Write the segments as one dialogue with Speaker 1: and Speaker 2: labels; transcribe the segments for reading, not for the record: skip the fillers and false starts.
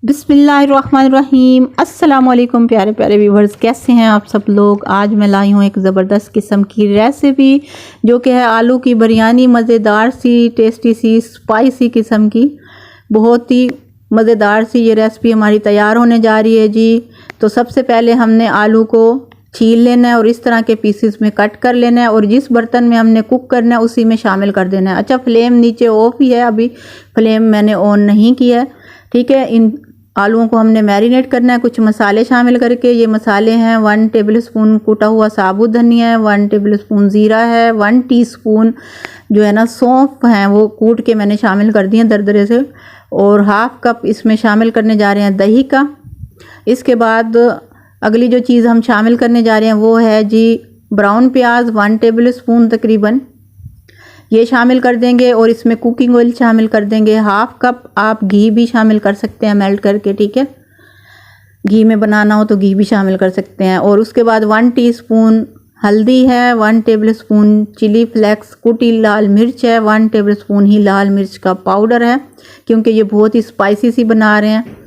Speaker 1: बिस्मिल्लाहिर्रहमानिर्रहीम। अस्सलाम वालेकुम प्यारे प्यारे व्यूवर्स, कैसे हैं आप सब लोग। आज मैं लाई हूँ एक ज़बरदस्त किस्म की रेसिपी जो कि है आलू की बिरयानी। मज़ेदार सी, टेस्टी सी, स्पाइसी किस्म की, बहुत ही मज़ेदार सी ये रेसिपी हमारी तैयार होने जा रही है जी। तो सबसे पहले हमने आलू को छील लेना है और इस तरह के पीसेस में कट कर लेना है और जिस बर्तन में हमने कुक करना है उसी में शामिल कर देना है। अच्छा, फ्लेम नीचे ऑफ ही है, अभी फ्लेम मैंने ऑन नहीं किया है। ठीक है, इन आलूओं को हमने मैरिनेट करना है कुछ मसाले शामिल करके। ये मसाले हैं 1 टेबलस्पून कुटा हुआ साबुत धनिया है, 1 टेबलस्पून ज़ीरा है, 1 टीस्पून जो है ना सौंफ हैं वो कूट के मैंने शामिल कर दिए दरदरे से, और हाफ कप इसमें शामिल करने जा रहे हैं दही का। इसके बाद अगली जो चीज़ हम शामिल करने जा रहे हैं वो है जी ब्राउन प्याज 1 टेबलस्पून तकरीबन ये शामिल कर देंगे, और इसमें कुकिंग ऑयल शामिल कर देंगे। हाफ कप आप घी भी शामिल कर सकते हैं मेल्ट करके। ठीक है, घी में बनाना हो तो घी भी शामिल कर सकते हैं। और उसके बाद 1 टीस्पून हल्दी है, 1 टेबलस्पून चिली फ्लेक्स कुटी लाल मिर्च है, 1 टेबलस्पून ही लाल मिर्च का पाउडर है, क्योंकि ये बहुत ही स्पाइसी सी बना रहे हैं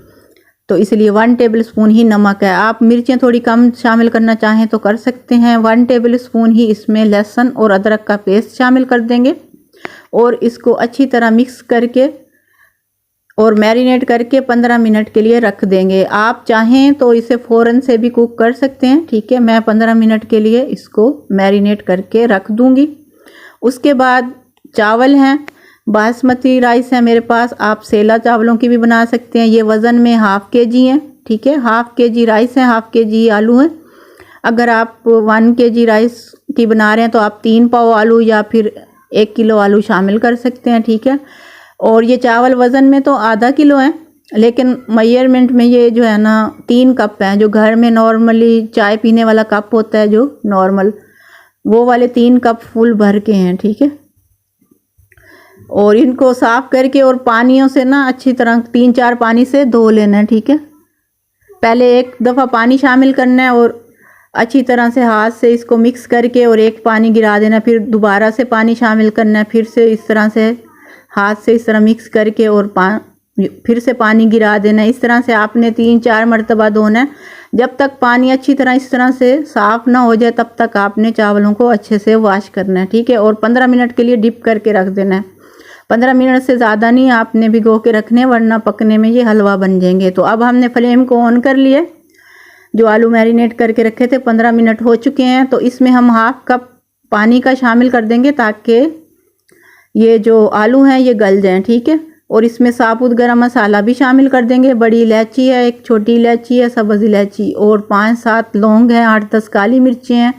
Speaker 1: तो इसलिए 1 टेबलस्पून ही नमक है। आप मिर्चें थोड़ी कम शामिल करना चाहें तो कर सकते हैं। 1 टेबलस्पून ही इसमें लहसुन और अदरक का पेस्ट शामिल कर देंगे और इसको अच्छी तरह मिक्स करके और मैरिनेट करके 15 मिनट के लिए रख देंगे। आप चाहें तो इसे फ़ौरन से भी कुक कर सकते हैं। ठीक है, मैं 15 मिनट के लिए इसको मैरिनेट करके रख दूंगी। उसके बाद चावल हैं, बासमती राइस है मेरे पास, आप सेला चावलों की भी बना सकते हैं। ये वज़न में हाफ kg है। ठीक है, हाफ kg राइस है, हाफ kg आलू है। अगर आप 1 kg राइस की बना रहे हैं तो आप 3 पाव आलू या फिर 1 किलो आलू शामिल कर सकते हैं। ठीक है, और ये चावल वज़न में तो आधा किलो है, लेकिन मेजरमेंट में ये जो है ना 3 कप हैं। जो घर में नॉर्मली चाय पीने वाला कप होता है जो नॉर्मल, वो वाले 3 कप फुल भर के हैं। ठीक है, और इनको साफ करके और पानियों से ना अच्छी तरह 3-4 पानी से धो लेना है। ठीक है, पहले एक दफ़ा पानी शामिल करना है और अच्छी तरह से हाथ से इसको मिक्स करके और एक पानी गिरा देना, फिर दोबारा से पानी शामिल करना है, फिर से इस तरह से हाथ से इस तरह मिक्स करके और फिर से पानी गिरा देना। इस तरह से आपने 3-4 मरतबा धोना है। जब तक पानी अच्छी तरह इस तरह से साफ़ ना हो जाए तब तक आपने चावलों को अच्छे से वॉश करना है। ठीक है, और 15 मिनट के लिए डिप करके रख देना है। 15 मिनट से ज़्यादा नहीं आपने भिगो के रखने, वरना पकने में ये हलवा बन जाएंगे। तो अब हमने फ्लेम को ऑन कर लिया। जो आलू मैरिनेट करके रखे थे 15 मिनट हो चुके हैं, तो इसमें हम हाफ कप पानी का शामिल कर देंगे ताकि ये जो आलू हैं ये गल जाएं। ठीक है, और इसमें साबुत गरम मसाला भी शामिल कर देंगे। बड़ी इलायची है, एक छोटी इलायची है, सब्ज़ इलायची, और 5-7 लौंग हैं, 8-10 काली मिर्चें हैं,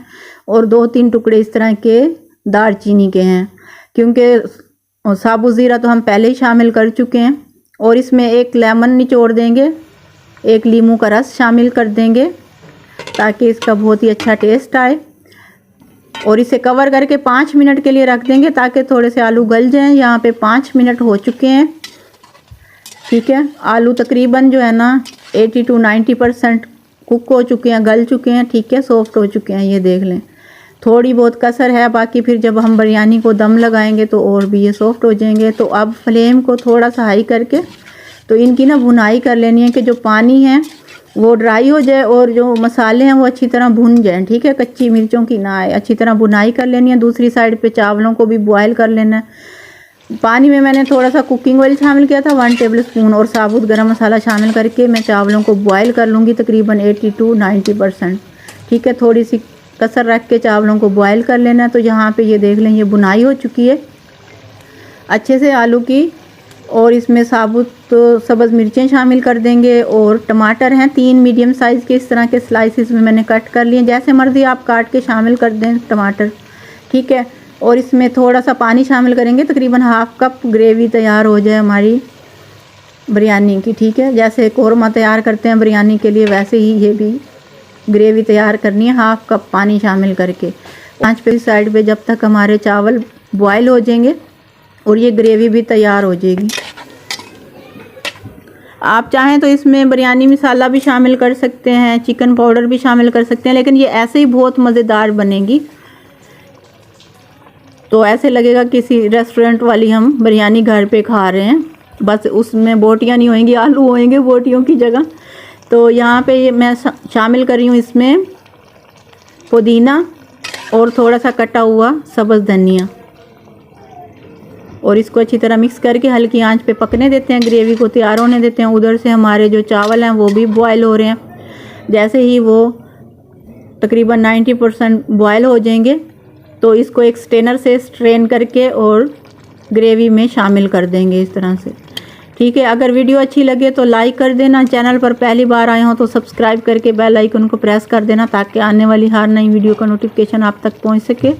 Speaker 1: और 2-3 टुकड़े इस तरह के दालचीनी के हैं, क्योंकि साबुत ज़ीरा तो हम पहले ही शामिल कर चुके हैं। और इसमें एक लेमन निचोड़ देंगे, एक नींबू का रस शामिल कर देंगे ताकि इसका बहुत ही अच्छा टेस्ट आए, और इसे कवर करके 5 मिनट के लिए रख देंगे ताकि थोड़े से आलू गल जाएं। यहाँ पे 5 मिनट हो चुके हैं। ठीक है, आलू तकरीबन जो है ना 80 to 90% कुक हो चुके हैं, गल चुके हैं। ठीक है, सॉफ्ट हो चुके हैं, ये देख लें। थोड़ी बहुत कसर है, बाकी फिर जब हम बिरयानी को दम लगाएंगे तो और भी ये सॉफ्ट हो जाएंगे। तो अब फ्लेम को थोड़ा सा हाई करके तो इनकी ना भुनाई कर लेनी है कि जो पानी है वो ड्राई हो जाए और जो मसाले हैं वो अच्छी तरह भुन जाएं। ठीक है, कच्ची मिर्चों की ना आए, अच्छी तरह भुनाई कर लेनी है। दूसरी साइड पे चावलों को भी बॉयल कर लेना है। पानी में मैंने थोड़ा सा कुकिंग ऑयल शामिल किया था 1 टेबलस्पून, और साबुत गरम मसाला शामिल करके मैं चावलों को बॉयल कर लूँगी तकरीबन 80 to 90%। ठीक है, थोड़ी सी कसर रख के चावलों को बॉयल कर लेना है। तो यहाँ पे ये देख लें ये बुनाई हो चुकी है अच्छे से आलू की, और इसमें साबुत सब्ज़ मिर्चें शामिल कर देंगे, और टमाटर हैं 3 मीडियम साइज़ के, इस तरह के स्लाइसिस में मैंने कट कर लिए। जैसे मर्ज़ी आप काट के शामिल कर दें टमाटर। ठीक है, और इसमें थोड़ा सा पानी शामिल करेंगे, तकरीबन हाफ कप ग्रेवी तैयार हो जाए हमारी बिरयानी की। ठीक है, जैसे कौरमा तैयार करते हैं बिरयानी के लिए वैसे ही ये भी ग्रेवी तैयार करनी है, हाफ कप पानी शामिल करके। 5 पे साइड पे जब तक हमारे चावल बॉयल हो जाएंगे और ये ग्रेवी भी तैयार हो जाएगी। आप चाहें तो इसमें बिरयानी मसाला भी शामिल कर सकते हैं, चिकन पाउडर भी शामिल कर सकते हैं, लेकिन ये ऐसे ही बहुत मज़ेदार बनेगी। तो ऐसे लगेगा किसी रेस्टोरेंट वाली हम बिरयानी घर पे खा रहे हैं। बस उसमें बोटियाँ नहीं होंगी, आलू होंगे बोटियों की जगह। तो यहाँ पे ये मैं शामिल कर रही हूँ इसमें पुदीना और थोड़ा सा कटा हुआ सब्ज़ धनिया, और इसको अच्छी तरह मिक्स करके हल्की आंच पे पकने देते हैं, ग्रेवी को तैयार होने देते हैं। उधर से हमारे जो चावल हैं वो भी बॉयल हो रहे हैं। जैसे ही वो तकरीबन 90% बॉयल हो जाएंगे तो इसको एक स्ट्रेनर से स्ट्रेन करके और ग्रेवी में शामिल कर देंगे इस तरह से। ठीक है, अगर वीडियो अच्छी लगे तो लाइक कर देना, चैनल पर पहली बार आए हो तो सब्सक्राइब करके बेल आइकन को प्रेस कर देना ताकि आने वाली हर नई वीडियो का नोटिफिकेशन आप तक पहुंच सके।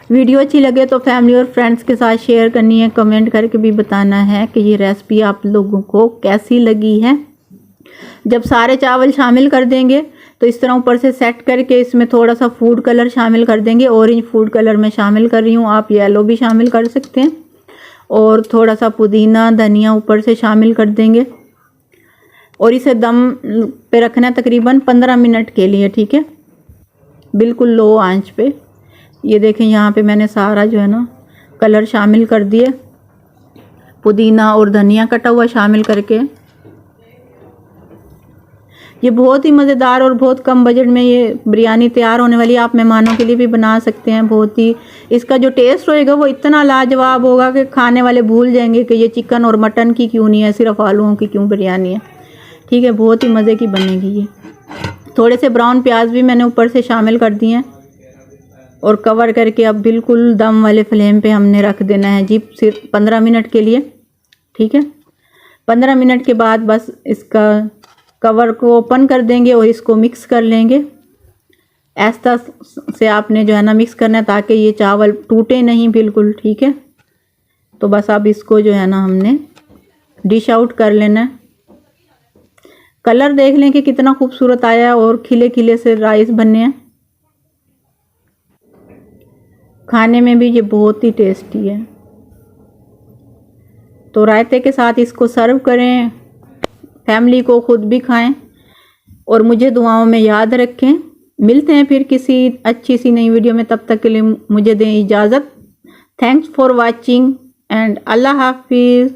Speaker 1: वीडियो अच्छी लगे तो फैमिली और फ्रेंड्स के साथ शेयर करनी है, कमेंट करके भी बताना है कि ये रेसिपी आप लोगों को कैसी लगी है। जब सारे चावल शामिल कर देंगे तो इस तरह ऊपर से सेट करके इसमें थोड़ा सा फूड कलर शामिल कर देंगे। ऑरेंज फूड कलर मैं शामिल कर रही हूँ, आप येलो भी शामिल कर सकते हैं। और थोड़ा सा पुदीना धनिया ऊपर से शामिल कर देंगे और इसे दम पे रखना है तकरीबन 15 मिनट के लिए। ठीक है, बिल्कुल लो आंच पे। ये देखें यहाँ पे मैंने सारा जो है ना कलर शामिल कर दिए, पुदीना और धनिया कटा हुआ शामिल करके। ये बहुत ही मज़ेदार और बहुत कम बजट में ये बिरयानी तैयार होने वाली है। आप मेहमानों के लिए भी बना सकते हैं। बहुत ही इसका जो टेस्ट होएगा वो इतना लाजवाब होगा कि खाने वाले भूल जाएंगे कि ये चिकन और मटन की क्यों नहीं है, सिर्फ आलूओं की क्यों बिरयानी है। ठीक है, बहुत ही मज़े की बनेगी ये। थोड़े से ब्राउन प्याज भी मैंने ऊपर से शामिल कर दिए हैं और कवर करके अब बिल्कुल दम वाले फ्लेम पे हमने रख देना है जी, सिर्फ 15 मिनट के लिए। ठीक है, 15 मिनट के बाद बस इसका कवर को ओपन कर देंगे और इसको मिक्स कर लेंगे। ऐसा से आपने जो है ना मिक्स करना है ताकि ये चावल टूटे नहीं बिल्कुल। ठीक है, तो बस अब इसको जो है ना हमने डिश आउट कर लेना है। कलर देख लें कि कितना खूबसूरत आया है और खिले खिले से राइस बने हैं। खाने में भी ये बहुत ही टेस्टी है। तो रायते के साथ इसको सर्व करें, फैमिली को, खुद भी खाएं और मुझे दुआओं में याद रखें। मिलते हैं फिर किसी अच्छी सी नई वीडियो में, तब तक के लिए मुझे दें इजाज़त। थैंक्स फॉर वॉचिंग एंड अल्लाह हाफिज़।